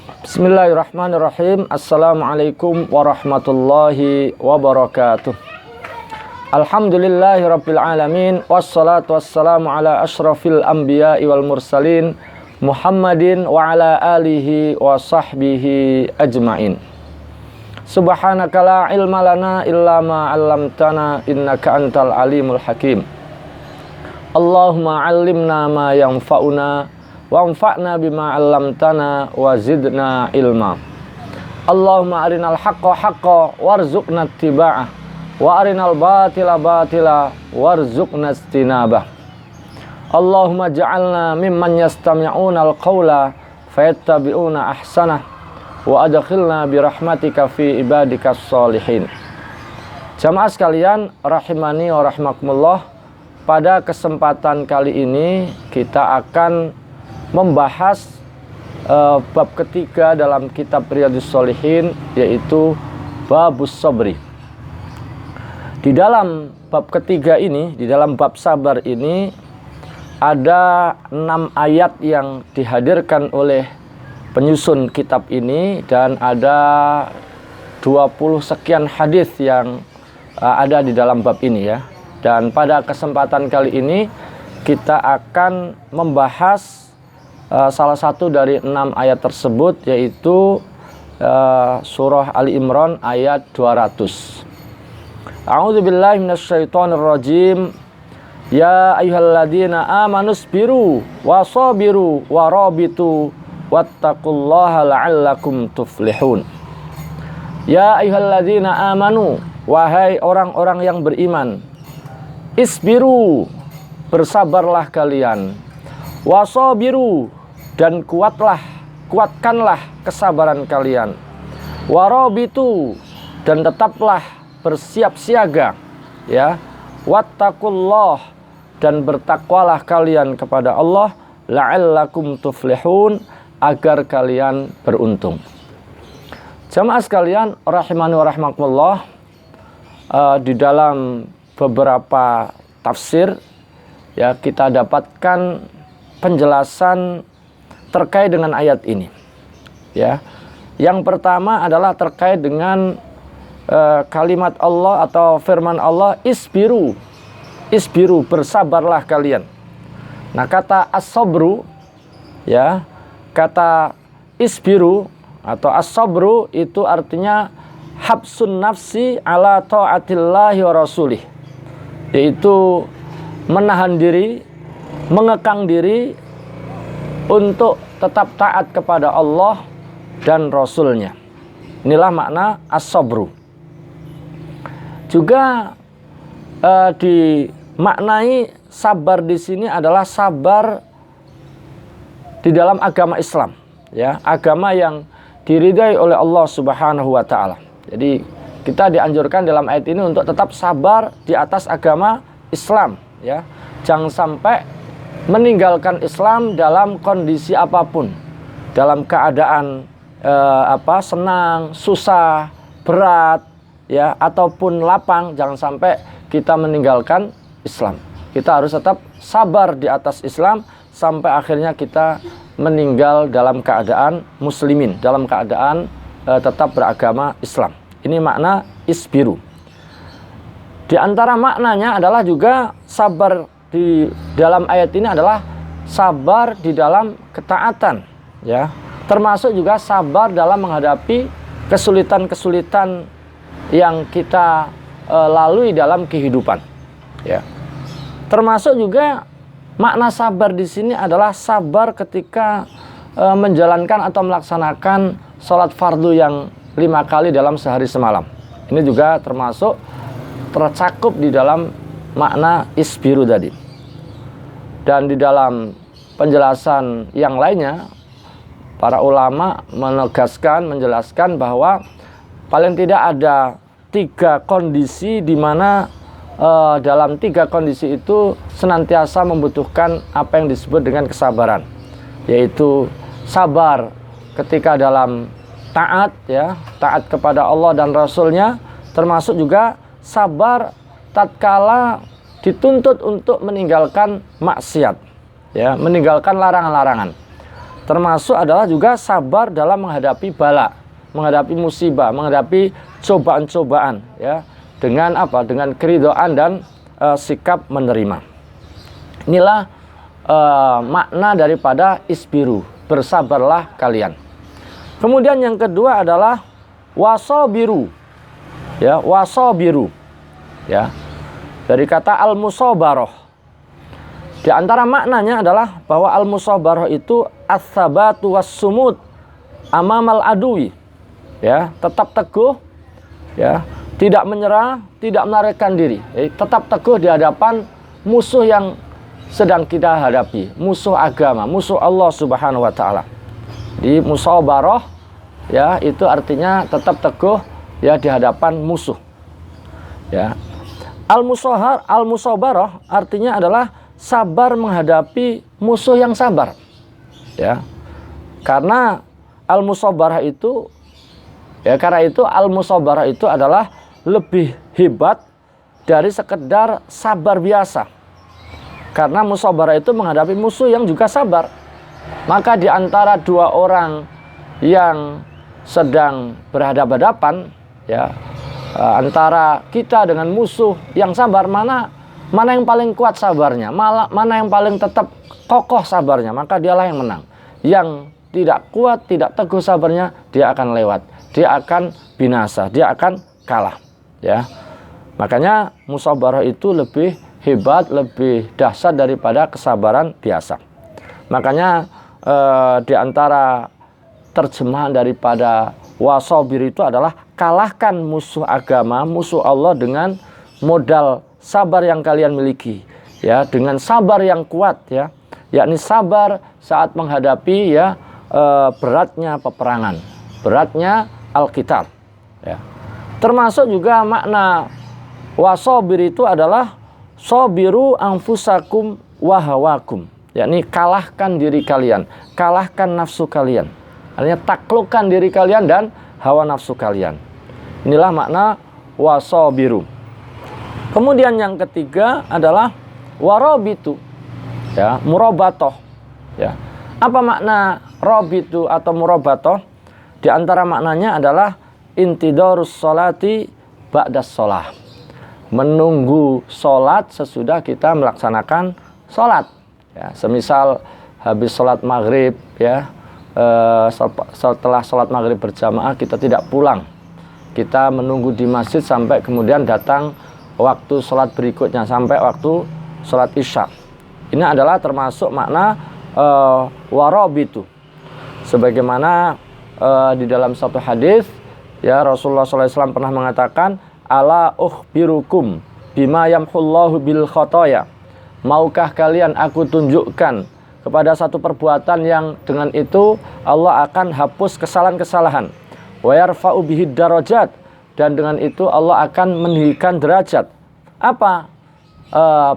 Bismillahirrahmanirrahim. Assalamualaikum warahmatullahi wabarakatuh. Alhamdulillahirabbil alamin, wassalatu wassalamu ala asyrafil anbiya'i wal mursalin Muhammadin wa ala alihi wa sahbihi ajmain. Subhanaka la ilma lana illa ma 'allamtana innaka antal alimul hakim. Allahumma 'allimna ma yanfa'una wanfa'na bima 'allamtana wa zidna ilma. Allahumma arinal haqqa haqqan warzuqna ittiba'ah wa arinal batila batila warzuqna istinabah. Allahumma ja'alna mimman yastami'una al-qawla fayattabi'una ahsanah wa adkhilna birahmatika fi ibadikas sholihin. Jamaah sekalian rahimani wa rahmakumullah, pada kesempatan kali ini kita akan membahas bab ketiga dalam kitab Riyadhus Shalihin, yaitu babus sabri. Di dalam bab ketiga ini, di dalam bab sabar ini, ada 6 ayat yang dihadirkan oleh penyusun kitab ini, dan ada 20 sekian hadis yang ada di dalam bab ini ya. Dan pada kesempatan kali ini kita akan membahas salah satu dari 6 ayat tersebut, yaitu surah Ali Imran ayat 200. A'udzubillahi minasyaitonirrajim. Ya ayyuhalladzina amanusbiru wasabiru warabitu wattaqullaha la'allakum tuflihun. Ya ayyuhalladzina amanu, wahai orang-orang yang beriman, isbiru, bersabarlah kalian, wasabiru, dan kuatkanlah kesabaran kalian, warabitu, dan tetaplah bersiap siaga ya, wattaqullah, dan bertakwalah kalian kepada Allah, la'allakum tuflihun, agar kalian beruntung. Jamaah sekalian rahimani wa rahmakumullah, di dalam beberapa tafsir ya kita dapatkan penjelasan terkait dengan ayat ini ya. Yang pertama adalah terkait dengan kalimat Allah atau firman Allah, isbiru, isbiru, bersabarlah kalian. Nah, kata as-sabru ya, kata isbiru atau as-sabru itu artinya habsun nafsi ala ta'atillahi wa rasulih, yaitu menahan diri, mengekang diri untuk tetap taat kepada Allah dan Rasulnya. Inilah makna as-sabru. Juga dimaknai sabar di sini adalah sabar di dalam agama Islam, ya, agama yang diridai oleh Allah Subhanahu wa taala. Jadi kita dianjurkan dalam ayat ini untuk tetap sabar di atas agama Islam, ya. Jangan sampai meninggalkan Islam dalam kondisi apapun, dalam keadaan senang, susah, berat, ya, ataupun lapang, jangan sampai kita meninggalkan Islam. Kita harus tetap sabar di atas Islam sampai akhirnya kita meninggal dalam keadaan muslimin, dalam keadaan tetap beragama Islam. Ini makna isbiru. Di antara maknanya adalah juga sabar di dalam ayat ini adalah sabar di dalam ketaatan, ya. Termasuk juga sabar dalam menghadapi kesulitan-kesulitan yang kita lalui dalam kehidupan, ya. Termasuk juga makna sabar di sini adalah sabar ketika menjalankan atau melaksanakan sholat fardu yang 5 kali dalam sehari semalam. Ini juga termasuk tercakup di dalam makna isbiru tadi. Dan di dalam penjelasan yang lainnya, para ulama menjelaskan bahwa paling tidak ada 3 kondisi di mana dalam 3 kondisi itu senantiasa membutuhkan apa yang disebut dengan kesabaran, yaitu sabar ketika dalam taat, ya, taat kepada Allah dan Rasulnya, termasuk juga sabar tatkala dituntut untuk meninggalkan maksiat, ya, meninggalkan larangan-larangan. termasuk adalah juga sabar dalam menghadapi bala, menghadapi musibah, menghadapi cobaan-cobaan, ya, dengan apa? Dengan keridhaan dan sikap menerima. Inilah makna daripada isbiru, bersabarlah kalian. Kemudian yang kedua adalah wasabiru, ya, wasabiru, ya, dari kata al-musabarah. Di antara maknanya adalah bahwa al-musabarah itu as-sabatu was-sumud amamal adui, ya, tetap teguh, ya, tidak menyerah, tidak melarikan diri, tetap teguh di hadapan musuh yang sedang kita hadapi, musuh agama, musuh Allah Subhanahu wa taala. Di musabarah, ya, itu artinya tetap teguh, ya, di hadapan musuh, ya. Al-musabarah artinya adalah sabar menghadapi musuh yang sabar, ya. Karena al-musabarah itu, ya, karena itu al-musabarah itu adalah lebih hebat dari sekedar sabar biasa. Karena musabarah itu menghadapi musuh yang juga sabar. Maka di antara dua orang yang sedang berhadapan-hadapan, ya, antara kita dengan musuh yang sabar, mana yang paling kuat sabarnya, mana yang paling tetap kokoh sabarnya, maka dialah yang menang. Yang tidak kuat, tidak teguh sabarnya, dia akan lewat, dia akan binasa, dia akan kalah, ya. Makanya musabarah itu lebih hebat, lebih dahsyat daripada kesabaran biasa. Makanya di antara terjemahan daripada wasabir itu adalah kalahkan musuh agama, musuh Allah dengan modal sabar yang kalian miliki, ya, dengan sabar yang kuat, ya, yakni sabar saat menghadapi, ya, beratnya peperangan, beratnya al-qital, ya. Termasuk juga makna wasabir itu adalah sabiru anfusakum wahawakum, yakni kalahkan diri kalian, kalahkan nafsu kalian, artinya taklukkan diri kalian dan hawa nafsu kalian. Inilah makna wasabiru. Kemudian yang ketiga adalah warabitu, ya, murabatoh, ya. Apa makna rabitu atau murabatoh? Di antara maknanya adalah intidarus sholati ba'das sholah, menunggu sholat sesudah kita melaksanakan sholat, ya. Semisal habis sholat maghrib, ya, setelah sholat maghrib berjamaah kita tidak pulang, kita menunggu di masjid sampai kemudian datang waktu sholat berikutnya, sampai waktu sholat isya. Ini adalah termasuk makna warabitu. Sebagaimana di dalam satu hadis, ya, Rasulullah SAW pernah mengatakan, ala ukhbirukum bima yamhullahu bil khotoya. Maukah kalian aku tunjukkan kepada satu perbuatan yang dengan itu Allah akan hapus kesalahan-kesalahan. Wa yarfa'u bihid darajat, dan dengan itu Allah akan meninggikan derajat. Apa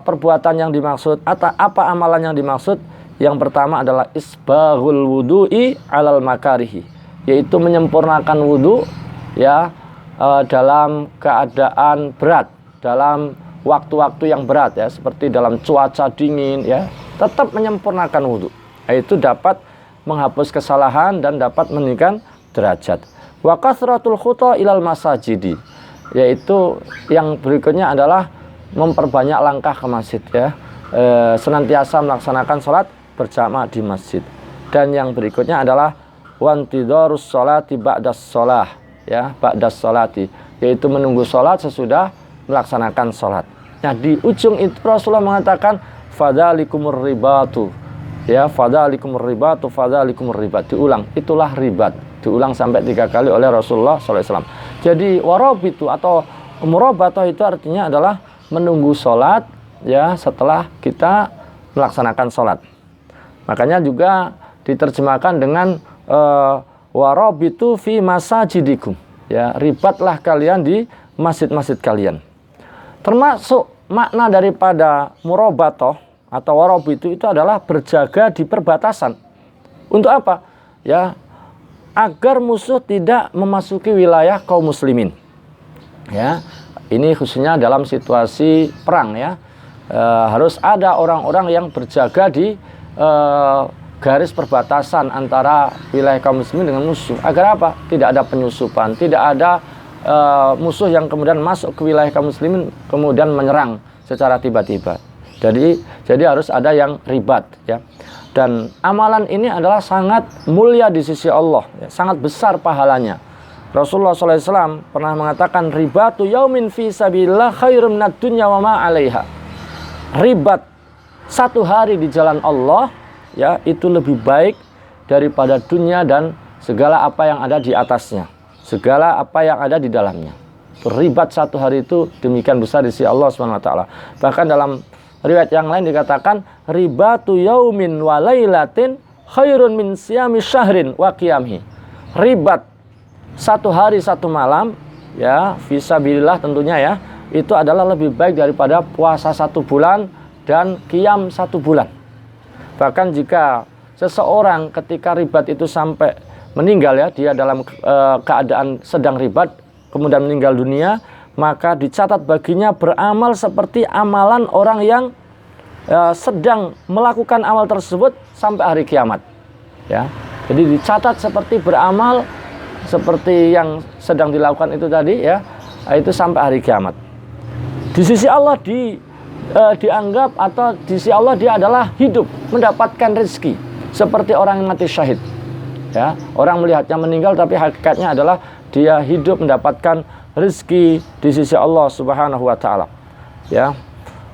perbuatan yang dimaksud? Apa amalan yang dimaksud? Yang pertama adalah isbaghul wudu'i alal makarihi, yaitu menyempurnakan wudu, ya, dalam keadaan berat, dalam waktu-waktu yang berat, ya, seperti dalam cuaca dingin, ya, tetap menyempurnakan wudu. Itu dapat menghapus kesalahan dan dapat meninggikan derajat. Wa kasratul khuta ilal masajidi, yaitu yang berikutnya adalah memperbanyak langkah ke masjid, ya, senantiasa melaksanakan sholat berjamaah di masjid. Dan yang berikutnya adalah wantidarus sholati ba'das sholah, ya, ba'das sholati, yaitu menunggu sholat sesudah melaksanakan sholat. Nah, di ujung itu Rasulullah mengatakan fadzalikumur ribatu, ya, fadzalikumur ribatu, fadzalikumur ribat, diulang, itulah ribat, diulang sampai 3 kali oleh Rasulullah SAW. Jadi warabitu atau murabatoh itu artinya adalah menunggu sholat, ya, setelah kita melaksanakan sholat. Makanya juga diterjemahkan dengan warabitu fi masajidikum, ya, ribatlah kalian di masjid-masjid kalian. Termasuk makna daripada murabatoh atau warabitu itu adalah berjaga di perbatasan. Untuk apa? Ya, agar musuh tidak memasuki wilayah kaum muslimin. Ya, ini khususnya dalam situasi perang, ya. Harus ada orang-orang yang berjaga di garis perbatasan antara wilayah kaum muslimin dengan musuh. Agar apa? Tidak ada penyusupan, tidak ada musuh yang kemudian masuk ke wilayah kaum muslimin kemudian menyerang secara tiba-tiba. Jadi harus ada yang ribat, ya. Dan amalan ini adalah sangat mulia di sisi Allah, ya, sangat besar pahalanya. Rasulullah SAW pernah mengatakan, ribatu yaumin fi sabilillah khairum minad dunya wa ma 'alaiha. Ribat satu hari di jalan Allah, ya, itu lebih baik daripada dunia dan segala apa yang ada di atasnya, segala apa yang ada di dalamnya. Ribat satu hari itu demikian besar di sisi Allah Subhanahu wa taala. Bahkan dalam riwayat yang lain dikatakan, ribatu yaumin wa lailatin khairun min siyami syahrin wa qiyamhi. Ribat satu hari satu malam, ya, fisabilillah tentunya, ya, itu adalah lebih baik daripada puasa 1 bulan dan qiyam 1 bulan. Bahkan jika seseorang ketika ribat itu sampai meninggal, ya, dia dalam keadaan sedang ribat kemudian meninggal dunia, maka dicatat baginya beramal seperti amalan orang yang sedang melakukan amal tersebut sampai hari kiamat, ya. Jadi dicatat seperti beramal seperti yang sedang dilakukan itu tadi, ya, itu sampai hari kiamat. Di sisi Allah dianggap atau di sisi Allah dia adalah hidup, mendapatkan rezeki seperti orang yang mati syahid, ya. Orang melihatnya meninggal tapi hakikatnya adalah dia hidup mendapatkan rezeki di sisi Allah Subhanahu wa taala, ya.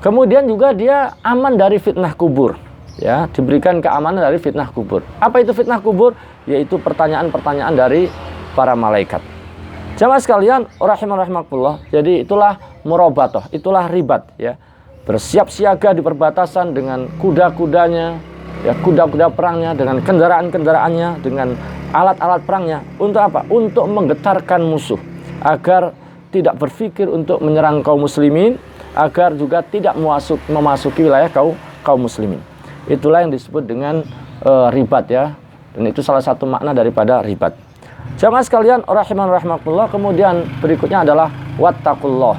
Kemudian juga dia aman dari fitnah kubur, ya, diberikan keamanan dari fitnah kubur. Apa itu fitnah kubur? Yaitu pertanyaan-pertanyaan dari para malaikat. Jamaah sekalian, rahimakumullah. Jadi itulah murabatoh, itulah ribat, ya. Bersiap siaga di perbatasan dengan kuda-kudanya, ya, kuda-kuda perangnya, dengan kendaraan-kendaraannya, dengan alat-alat perangnya. Untuk apa? Untuk menggetarkan musuh agar tidak berpikir untuk menyerang kaum muslimin, agar juga tidak memasuki wilayah kaum muslimin. Itulah yang disebut dengan ribat, ya. Dan itu salah satu makna daripada ribat. Jamaah sekalian, rahimakumullah. Kemudian berikutnya adalah wattaqullah.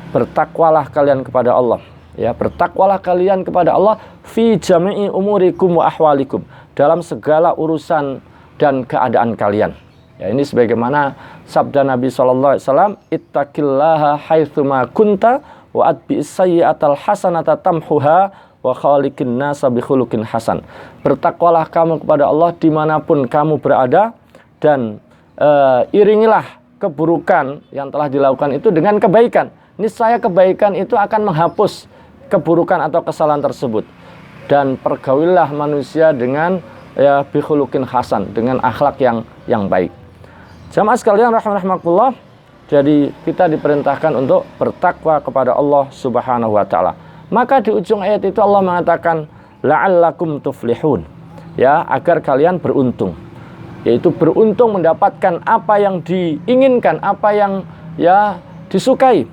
Bertakwalah kalian kepada Allah, ya. Bertakwalah kalian kepada Allah fi jami'i umurikum wa ahwalikum, dalam segala urusan dan keadaan kalian. Ya, ini sebagaimana sabda Nabi SAW, ittaqillaha haitsuma kunta wa atbi'is sayyi'atal hasanata tamhuha wa khaliqin nasa bi khuluqin hasan. Bertakwalah kamu kepada Allah dimanapun kamu berada, dan iringilah keburukan yang telah dilakukan itu dengan kebaikan. Niscaya kebaikan itu akan menghapus keburukan atau kesalahan tersebut. Dan pergaulilah manusia dengan, ya, bi khuluqin hasan, dengan akhlak yang baik. Jamaah sekalian rahimakumullah, jadi kita diperintahkan untuk bertakwa kepada Allah Subhanahu wa taala. Maka di ujung ayat itu Allah mengatakan la'allakum tuflihun, ya, agar kalian beruntung. Yaitu beruntung mendapatkan apa yang diinginkan, apa yang, ya, disukai,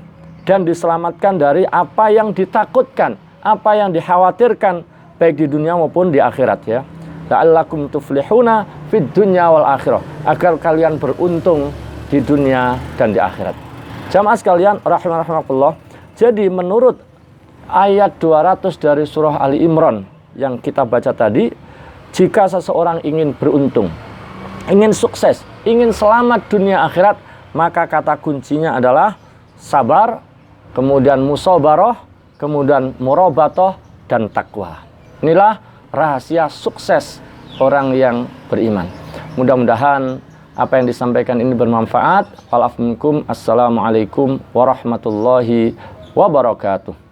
dan diselamatkan dari apa yang ditakutkan, apa yang dikhawatirkan baik di dunia maupun di akhirat, ya. La'allakum tuflihuna fid dunya wal akhirah, agar kalian beruntung di dunia dan di akhirat. Jamaah sekalian rahimakumullah. Jadi menurut ayat 200 dari surah Ali Imran yang kita baca tadi, jika seseorang ingin beruntung, ingin sukses, ingin selamat dunia akhirat, maka kata kuncinya adalah sabar, kemudian musabarah, kemudian murabatoh, dan takwa. Inilah rahasia sukses orang yang beriman. Mudah-mudahan apa yang disampaikan ini bermanfaat. Assalamualaikum warahmatullahi wabarakatuh.